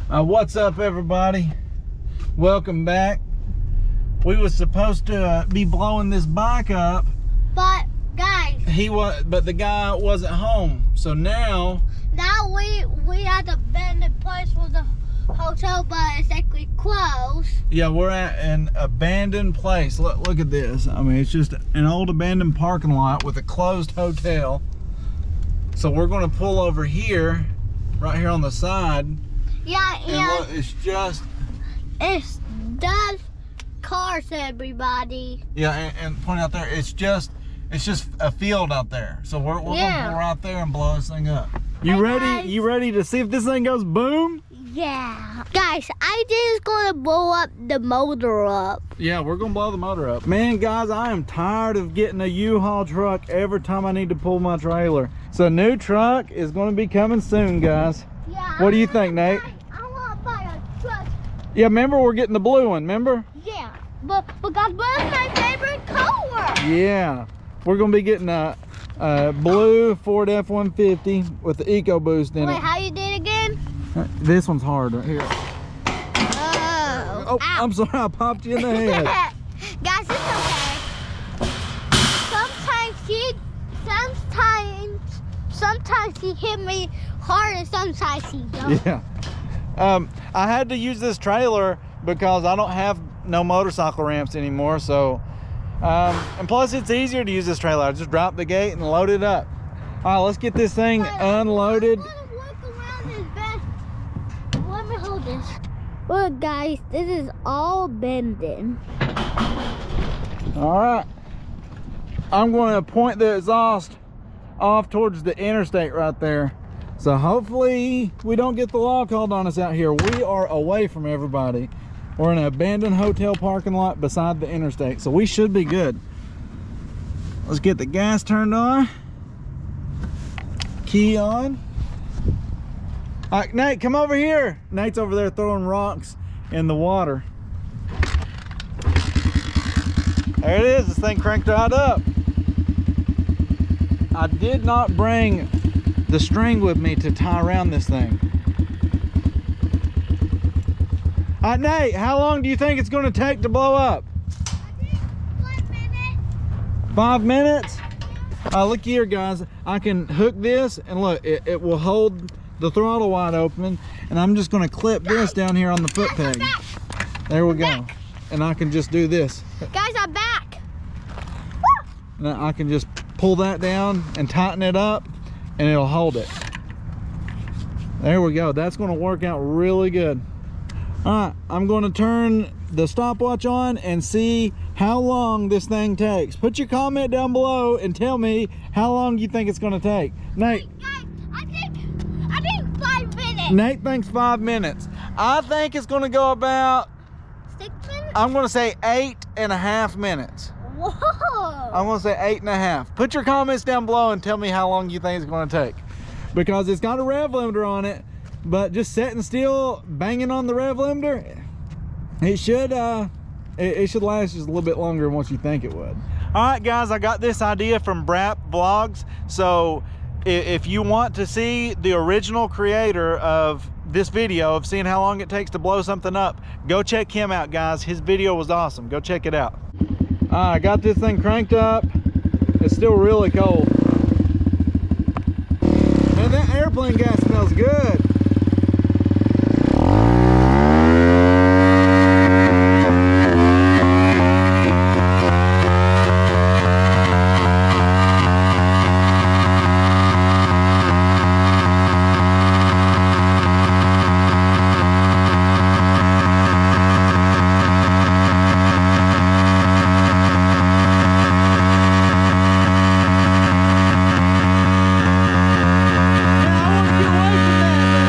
What's up, everybody? Welcome back. We was supposed to be blowing this bike up, but guys, but the guy wasn't home. So now we at the abandoned place for the hotel, but it's actually closed. Yeah, we're at an abandoned place. Look at this. I mean, it's just an old abandoned parking lot with a closed hotel. So we're going to pull over here, right here on the side. Yeah, and look, it's just cars, everybody. Yeah, and point out there, it's just a field out there. So we're gonna pull right there and blow this thing up. You ready? Guys. You ready to see if this thing goes boom? Yeah. Guys, I just gonna blow up the motor up. Yeah, we're gonna blow the motor up. Man, guys, I am tired of getting a U-Haul truck every time I need to pull my trailer. So a new truck is gonna be coming soon, guys. Yeah. What do you think, Nate? I wanna buy a truck. Yeah, remember we're getting the blue one, remember? Yeah, but because blue's my favorite color. Yeah, we're gonna be getting a blue Ford F-150 with the EcoBoost in it. Wait, how you did again? This one's hard right here. Oh, ow. I'm sorry, I popped you in the head. Guys, it's okay. Sometimes he hit me hard and sometimes he don't. Yeah. I had to use this trailer because I don't have no motorcycle ramps anymore. So, and plus it's easier to use this trailer. I just drop the gate and load it up. All right, let's get this thing unloaded. Let me hold this. Look, guys, this is all bending. All right. I'm going to point the exhaust off towards the interstate right there. So hopefully we don't get the law called on us out here. We are away from everybody. We're in an abandoned hotel parking lot beside the interstate, so we should be good. Let's get the gas turned on. Key on. All right, Nate, come over here. Nate's over there throwing rocks in the water. There it is. This thing cranked right up. I did not bring the string with me to tie around this thing. All right, Nate, how long do you think it's going to take to blow up? I think 5 minutes. 5 minutes? Look here, guys. I can hook this, and look, it will hold the throttle wide open, and I'm just going to clip this down here on the foot peg. There we go. And I can just do this. Guys, I'm back. Now I can just pull that down and tighten it up, and it'll hold it. There we go. That's going to work out really good. All right, I'm going to turn the stopwatch on and see how long this thing takes. Put your comment down below and tell me how long you think it's going to take. Nate. Guys, I think 5 minutes. Nate thinks 5 minutes. I think it's going to go about 6 minutes? I'm going to say 8.5 minutes. Whoa. I'm going to say 8.5. Put your comments down below and tell me how long you think it's going to take. Because it's got a rev limiter on it, but just sitting still, banging on the rev limiter, it should last just a little bit longer than what you think it would. All right, guys, I got this idea from Brap Vlogs. So if you want to see the original creator of this video of seeing how long it takes to blow something up, go check him out, guys. His video was awesome. Go check it out. I got this thing cranked up. It's still really cold. Man, that airplane gas smells good. Yeah, I want to get away from that.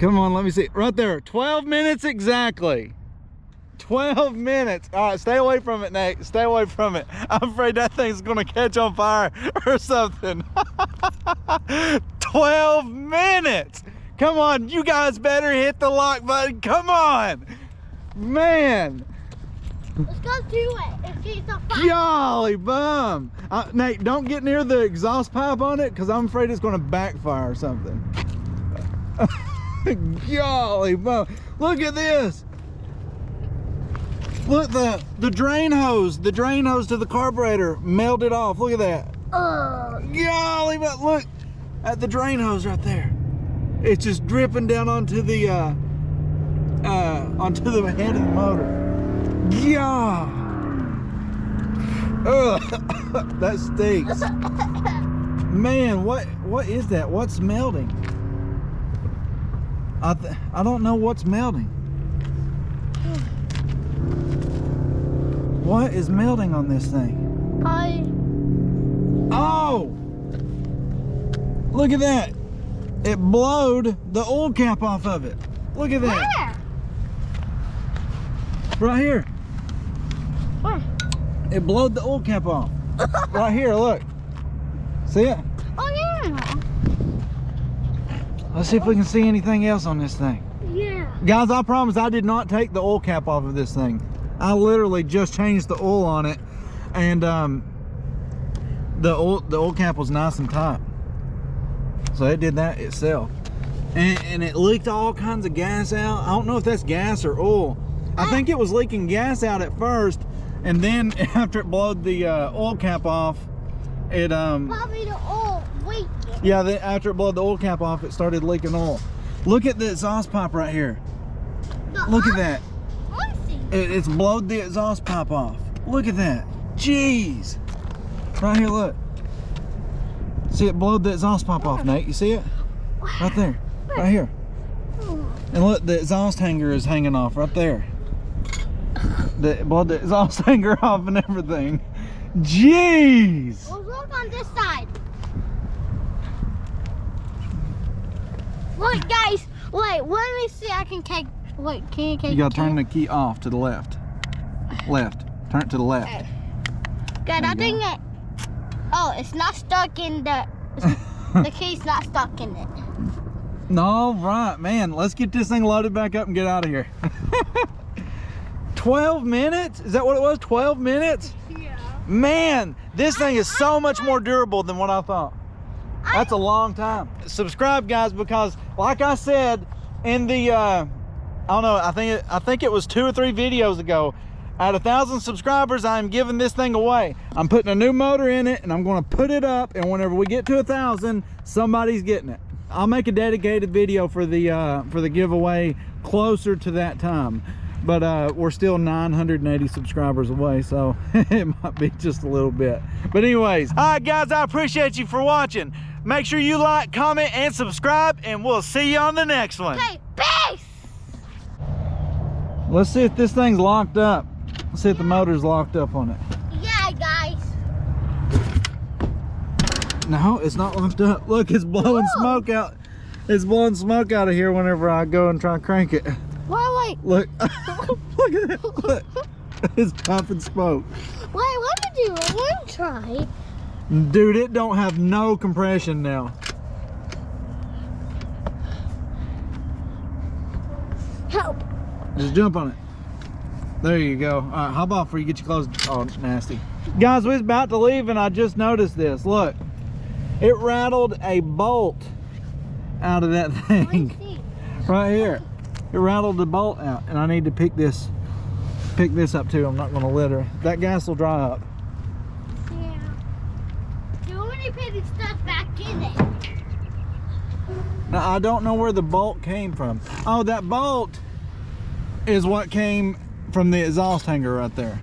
Come on, let me see. Right there, 12 minutes exactly. 12 minutes. All right, stay away from it, Nate. Stay away from it. I'm afraid that thing's gonna catch on fire or something. 12 minutes. Come on, you guys better hit the like button. Come on. Man. Let's go do it and see the fire. Golly bum. Nate, don't get near the exhaust pipe on it because I'm afraid it's gonna backfire or something. Golly bum. Look at this. Look, the drain hose to the carburetor melted off. Look at that. Golly, but look at the drain hose right there. It's just dripping down onto the head of the motor. Yeah. Ugh, that stinks. Man, what is that? What's melting? I don't know what's melting. What is melting on this thing? Oh! Look at that. It blowed the oil cap off of it. Look at that. Where? Right here. Where? It blowed the oil cap off. Right here, look. See it? Oh, yeah. Let's see if we can see anything else on this thing. Yeah. Guys, I promise I did not take the oil cap off of this thing. I literally just changed the oil on it, and the oil cap was nice and tight, so it did that itself, and it leaked all kinds of gas out. I don't know if that's gas or oil. I think it was leaking gas out at first, and then after it blowed the oil cap off, it probably the oil leaking. yeah, after it blowed the oil cap off, it started leaking oil. Look at the exhaust pipe right here. Look at that. It's blowed the exhaust pipe off. Look at that. Jeez. Right here, look. See, it blowed the exhaust pipe off, Nate. You see it? Right there. Right here. And look, the exhaust hanger is hanging off right there. It blowed the exhaust hanger off and everything. Jeez. Well, look on this side. Look, guys. Wait, let me see. I can take. Wait, can you? You gotta turn the key off to the left. Left. Turn it to the left. Good. I think it. Oh, it's not stuck in the. The key's not stuck in it. All right, man. Let's get this thing loaded back up and get out of here. 12 minutes? Is that what it was? 12 minutes? Yeah. Man, this thing is so much more durable than what I thought. That's a long time. Subscribe, guys, because like I said in the I don't know, I think it was 2 or 3 videos ago, at 1,000 subscribers, I'm giving this thing away. I'm putting a new motor in it, and I'm going to put it up, and whenever we get to 1,000, somebody's getting it. I'll make a dedicated video for the giveaway closer to that time. But we're still 980 subscribers away, so it might be just a little bit. But anyways, all right, guys, I appreciate you for watching. Make sure you like, comment, and subscribe, and we'll see you on the next one. Okay, peace! Let's see if this thing's locked up. Let's see if the motor's locked up on it. Yeah, guys. No, it's not locked up. Look, it's blowing smoke out. It's blowing smoke out of here whenever I go and try to crank it. Why, wait. Look, look at it. Look. It's puffing smoke. Wait, let me do it. Let me try. Dude, it don't have no compression now. Help. Just jump on it. There you go. All right, hop off before you get your clothes. Oh, it's nasty. Guys, we was about to leave and I just noticed this. Look, it rattled a bolt out of that thing. Right here. It rattled the bolt out, and I need to pick this up too. I'm not going to litter. That gas will dry up. Yeah. You already put the stuff back in it. Now, I don't know where the bolt came from. Oh, that bolt is what came from the exhaust hanger right there.